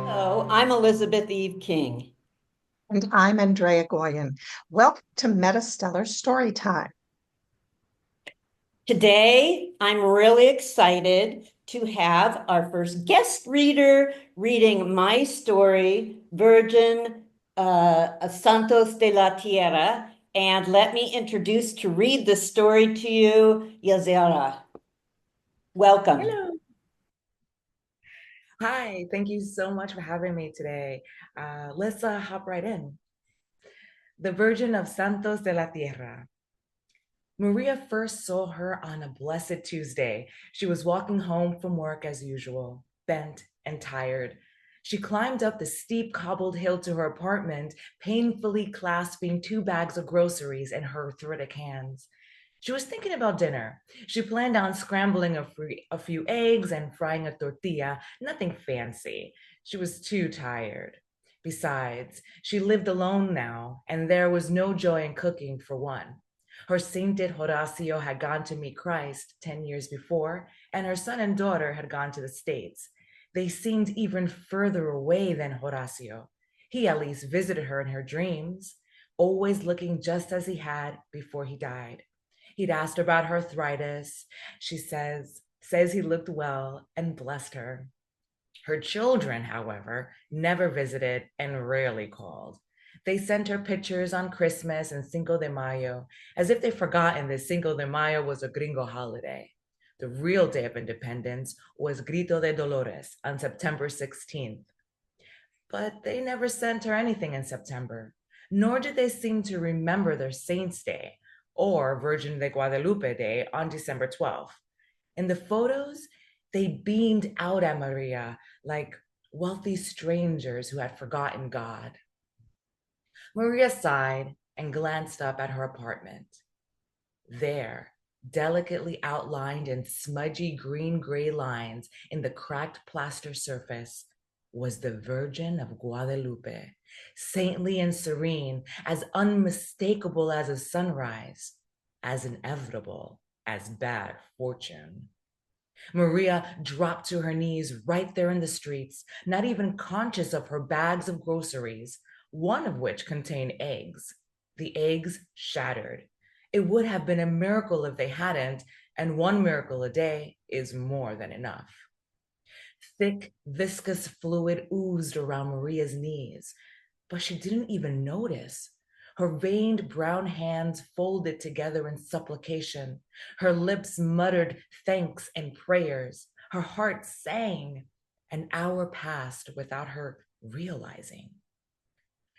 Hello, I'm Elizabeth Eve King. And I'm Andrea Goyan. Welcome to MetaStellar Storytime. Today, I'm really excited to have our first guest reader reading my story, Virgin of Santos de la Tierra. And let me introduce to read the story to you, Yzaura. Welcome. Hello. Hi, thank you so much for having me today. Let's hop right in. The Virgin of Santos de la Tierra. Maria first saw her on a blessed Tuesday. She was walking home from work as usual, bent and tired. She climbed up the steep cobbled hill to her apartment, painfully clasping 2 bags of groceries in her arthritic hands. She was thinking about dinner. She planned on scrambling a few eggs and frying a tortilla, nothing fancy. She was too tired. Besides, she lived alone now, and there was no joy in cooking for one. Her sainted Horacio had gone to meet Christ 10 years before, and her son and daughter had gone to the States. They seemed even further away than Horacio. He at least visited her in her dreams, always looking just as he had before he died. He'd asked her about her arthritis. She says he looked well and blessed her. Her children, however, never visited and rarely called. They sent her pictures on Christmas and Cinco de Mayo, as if they'd forgotten that Cinco de Mayo was a gringo holiday. The real day of independence was Grito de Dolores on September 16th. But they never sent her anything in September, nor did they seem to remember their Saints' Day or Virgin de Guadalupe Day on December 12th. In the photos, they beamed out at Maria like wealthy strangers who had forgotten God. Maria sighed and glanced up at her apartment. There, delicately outlined in smudgy green-gray lines in the cracked plaster surface, was the Virgin of Guadalupe, saintly and serene, as unmistakable as a sunrise, as inevitable as bad fortune. Maria dropped to her knees right there in the streets, not even conscious of her bags of groceries, one of which contained eggs. The eggs shattered. It would have been a miracle if they hadn't, and one miracle a day is more than enough. Thick, viscous fluid oozed around Maria's knees, but she didn't even notice. Her veined brown hands folded together in supplication. Her lips muttered thanks and prayers. Her heart sang. An hour passed without her realizing.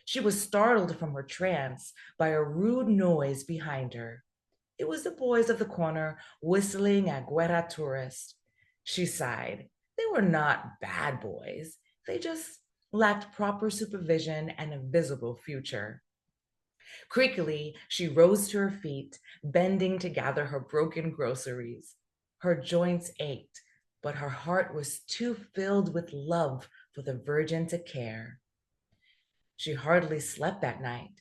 She was startled from her trance by a rude noise behind her. It was the boys of the corner whistling at Guerra Tourist. She sighed. They were not bad boys. They just lacked proper supervision and a visible future. Creakily, she rose to her feet, bending to gather her broken groceries. Her joints ached, but her heart was too filled with love for the Virgin to care. She hardly slept that night.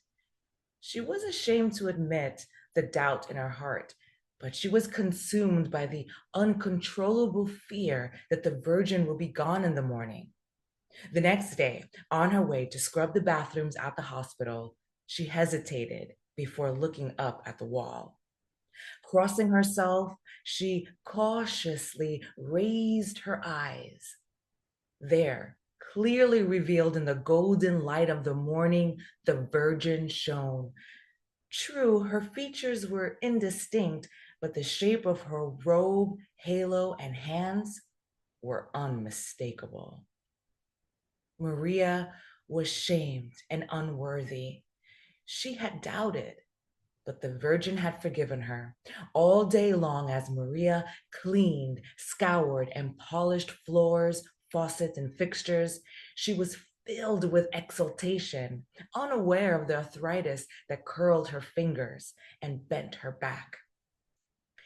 She was ashamed to admit the doubt in her heart, but she was consumed by the uncontrollable fear that the Virgin would be gone in the morning. The next day, on her way to scrub the bathrooms at the hospital, she hesitated before looking up at the wall. Crossing herself, she cautiously raised her eyes. There, clearly revealed in the golden light of the morning, the Virgin shone. True, her features were indistinct, but the shape of her robe, halo, and hands were unmistakable. Maria was shamed and unworthy. She had doubted, but the Virgin had forgiven her. All day long, as Maria cleaned, scoured, and polished floors, faucets, and fixtures, she was filled with exultation, unaware of the arthritis that curled her fingers and bent her back.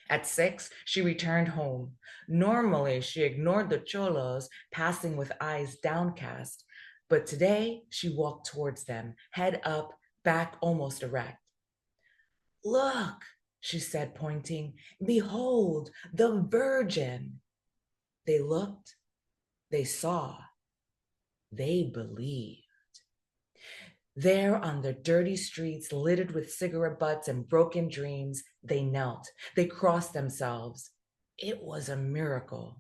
At 6, she returned home. Normally, she ignored the cholos passing with eyes downcast, but today she walked towards them, head up, back almost erect. Look, she said, pointing, behold, the Virgin. They looked, they saw, they believed. There on the dirty streets littered with cigarette butts and broken dreams, they knelt, they crossed themselves. It was a miracle.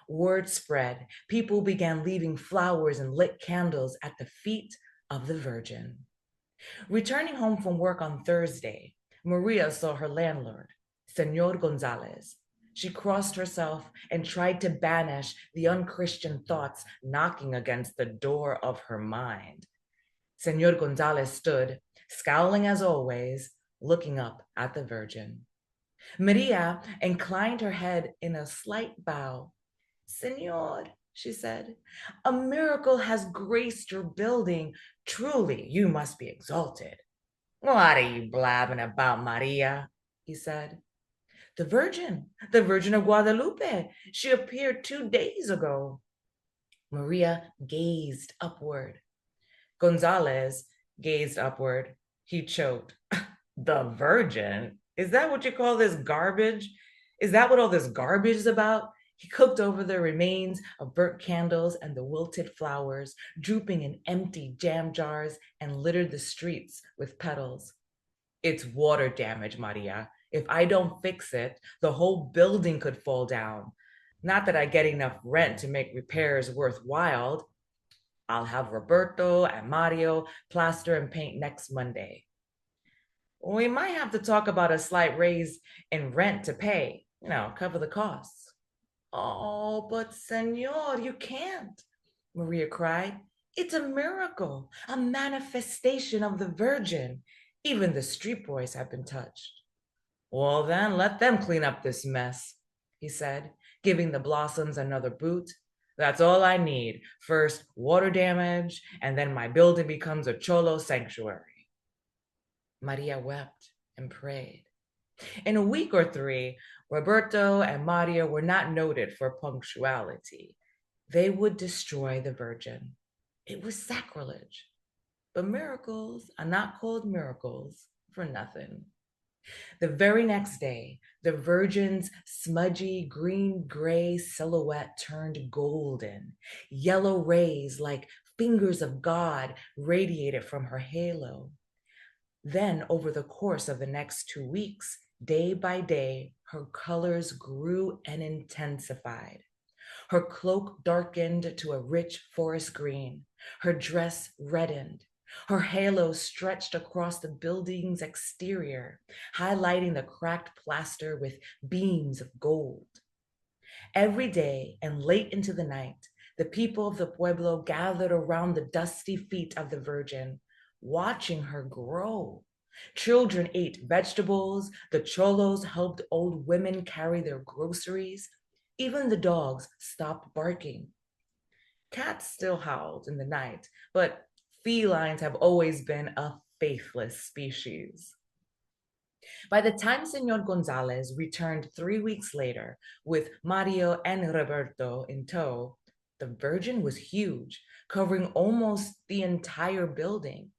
Word spread. People began leaving flowers and lit candles at the feet of the Virgin. Returning home from work on Thursday, Maria saw her landlord, Senor Gonzalez. She crossed herself and tried to banish the unchristian thoughts knocking against the door of her mind. Senor Gonzalez stood, scowling as always, looking up at the Virgin. Maria inclined her head in a slight bow. Senor, she said, a miracle has graced your building. Truly, you must be exalted. What are you blabbing about, Maria? He said. The Virgin of Guadalupe. She appeared 2 days ago. Maria gazed upward. Gonzalez gazed upward. He choked. The Virgin? Is that what you call this garbage? Is that what all this garbage is about? He cooked over the remains of burnt candles and the wilted flowers, drooping in empty jam jars, and littered the streets with petals. It's water damage, Maria. If I don't fix it, the whole building could fall down. Not that I get enough rent to make repairs worthwhile. I'll have Roberto and Mario plaster and paint next Monday. We might have to talk about a slight raise in rent to pay, cover the costs. Oh, but senor, you can't, Maria cried. It's a miracle, a manifestation of the Virgin. Even the street boys have been touched. Well, then let them clean up this mess, he said, giving the blossoms another boot. That's all I need. First, water damage, and then my building becomes a cholo sanctuary. Maria wept and prayed. In a week or 3, Roberto and Mario were not noted for punctuality. They would destroy the Virgin. It was sacrilege. But miracles are not called miracles for nothing. The very next day, the Virgin's smudgy green-gray silhouette turned golden. Yellow rays like fingers of God radiated from her halo. Then, over the course of the next 2 weeks, day by day, her colors grew and intensified. Her cloak darkened to a rich forest green. Her dress reddened. Her halo stretched across the building's exterior, highlighting the cracked plaster with beams of gold. Every day and late into the night, the people of the pueblo gathered around the dusty feet of the Virgin, watching her grow. Children ate vegetables, the cholos helped old women carry their groceries. Even the dogs stopped barking. Cats still howled in the night, but felines have always been a faithless species. By the time Senor Gonzalez returned 3 weeks later with Mario and Roberto in tow, the Virgin was huge, covering almost the entire building.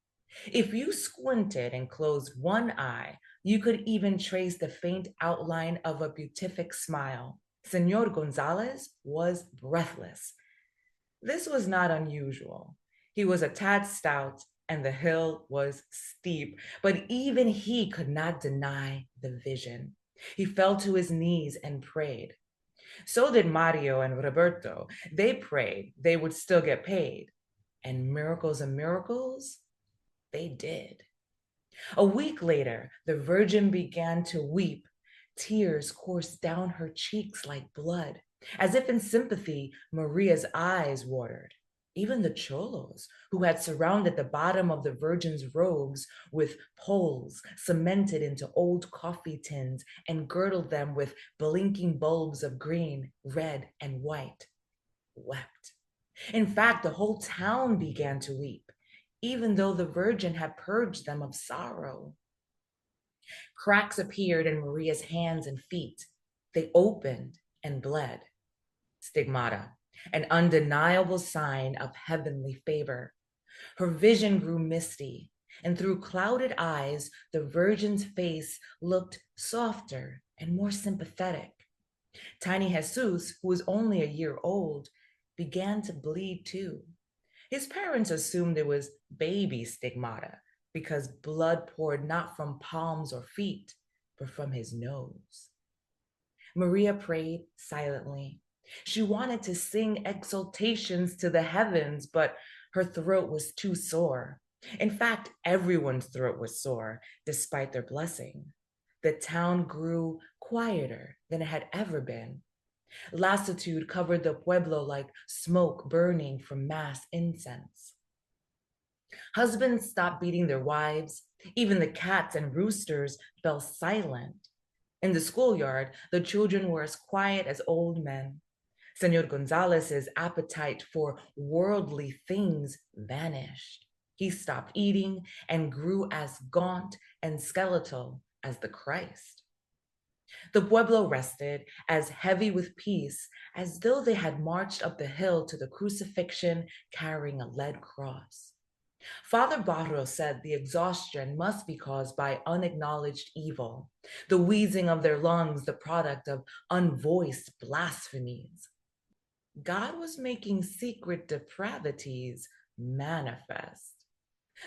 If you squinted and closed one eye, you could even trace the faint outline of a beatific smile. Senor Gonzalez was breathless. This was not unusual. He was a tad stout and the hill was steep, but even he could not deny the vision. He fell to his knees and prayed. So did Mario and Roberto. They prayed they would still get paid. And miracles and miracles, they did. A week later, the Virgin began to weep. Tears coursed down her cheeks like blood. As if in sympathy, Maria's eyes watered. Even the cholos, who had surrounded the bottom of the Virgin's robes with poles cemented into old coffee tins and girdled them with blinking bulbs of green, red, and white, wept. In fact, the whole town began to weep, even though the Virgin had purged them of sorrow. Cracks appeared in Maria's hands and feet. They opened and bled. Stigmata, an undeniable sign of heavenly favor. Her vision grew misty, and through clouded eyes, the Virgin's face looked softer and more sympathetic. Tiny Jesus, who was only a year old, began to bleed too. His parents assumed it was baby stigmata because blood poured not from palms or feet, but from his nose. Maria prayed silently. She wanted to sing exaltations to the heavens, but her throat was too sore. In fact, everyone's throat was sore, despite their blessing. The town grew quieter than it had ever been. Lassitude covered the pueblo like smoke burning from mass incense. Husbands stopped beating their wives. Even the cats and roosters fell silent. In the schoolyard, the children were as quiet as old men. Senor Gonzalez's appetite for worldly things vanished. He stopped eating and grew as gaunt and skeletal as the Christ. The pueblo rested, as heavy with peace as though they had marched up the hill to the crucifixion carrying a lead cross. Father Barros said the exhaustion must be caused by unacknowledged evil, the wheezing of their lungs, the product of unvoiced blasphemies. God was making secret depravities manifest.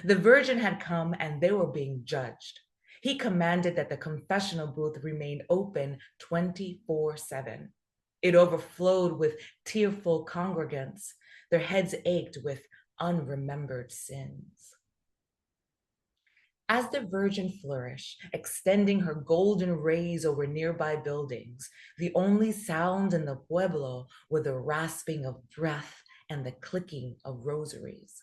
The Virgin had come and they were being judged. He commanded that the confessional booth remain open 24/7. It overflowed with tearful congregants. Their heads ached with unremembered sins. As the Virgin flourished, extending her golden rays over nearby buildings, the only sound in the pueblo were the rasping of breath and the clicking of rosaries.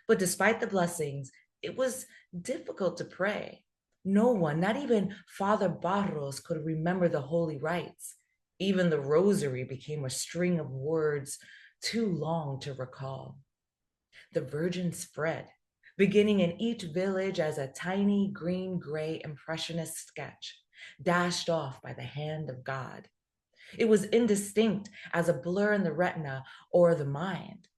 But despite the blessings, it was difficult to pray. No one, not even Father Barros, could remember the holy rites. Even the rosary became a string of words too long to recall. The Virgin spread, beginning in each village as a tiny green-gray impressionist sketch, dashed off by the hand of God. It was indistinct as a blur in the retina or the mind.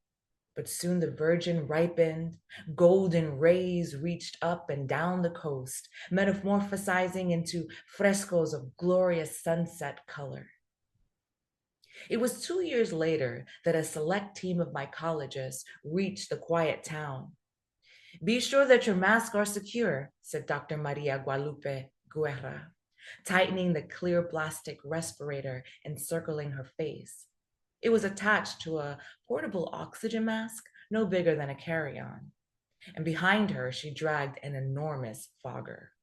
But soon the Virgin ripened, golden rays reached up and down the coast, metamorphosizing into frescoes of glorious sunset color. It was 2 years later that a select team of mycologists reached the quiet town. "Be sure that your masks are secure," said Dr. Maria Guadalupe Guerra, tightening the clear plastic respirator encircling her face. It was attached to a portable oxygen mask, no bigger than a carry-on. And behind her, she dragged an enormous fogger.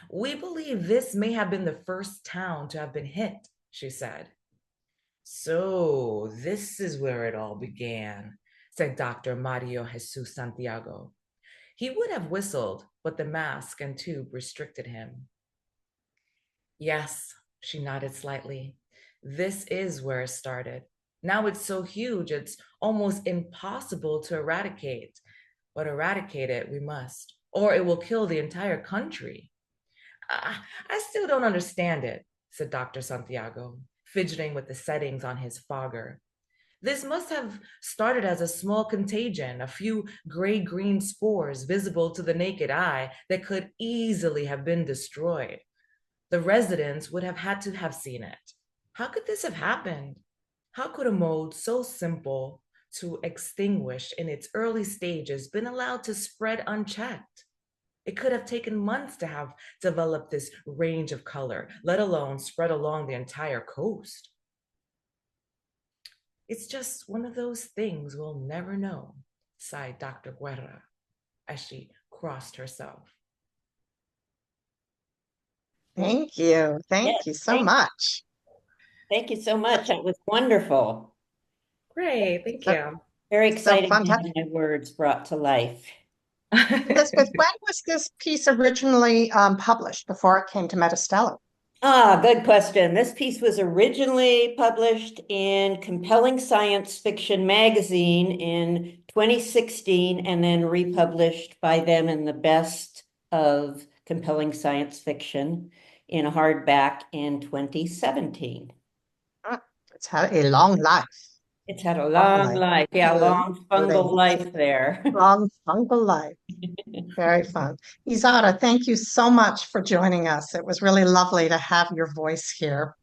"We believe this may have been the first town to have been hit," she said. "So this is where it all began," said Dr. Mario Jesus Santiago. He would have whistled, but the mask and tube restricted him. "Yes," she nodded slightly. "This is where it started. Now it's so huge, it's almost impossible to eradicate. But eradicate it we must, or it will kill the entire country." I still don't understand it," said Dr. Santiago, fidgeting with the settings on his fogger. "This must have started as a small contagion, a few gray-green spores visible to the naked eye that could easily have been destroyed. The residents would have had to have seen it. How could this have happened? How could a mold so simple to extinguish in its early stages been allowed to spread unchecked? It could have taken months to have developed this range of color, let alone spread along the entire coast." "It's just one of those things we'll never know," sighed Dr. Guerra as she crossed herself. Thank you. Thank Yes, you so much. thank you so much. That was wonderful. Great, thank So, you. Very so exciting fun to to have my words brought to life. Elizabeth, when was this piece originally published before it came to MetaStellar? Good question. This piece was originally published in Compelling Science Fiction magazine in 2016 and then republished by them in the Best of Compelling Science Fiction in a hardback in 2017. It's had a long life. It's had a Long long life. Yeah, long fungal life there. Long fungal life. Very fun. Yzaura, thank you so much for joining us. It was really lovely to have your voice here.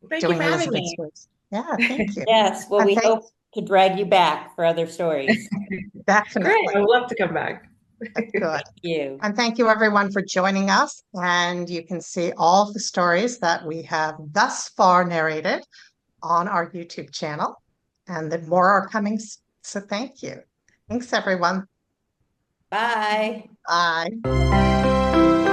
Thank you doing for having Elizabeth me. stories. Yeah, thank you. Yes, well, And we thanks, hope to drag you back for other stories. Great. definitely. I would love to come back. Good. Thank you. And thank you everyone for joining us. And you can see all the stories that we have thus far narrated on our YouTube channel. And that more are coming. So thank you. Thanks, everyone. Bye. Bye.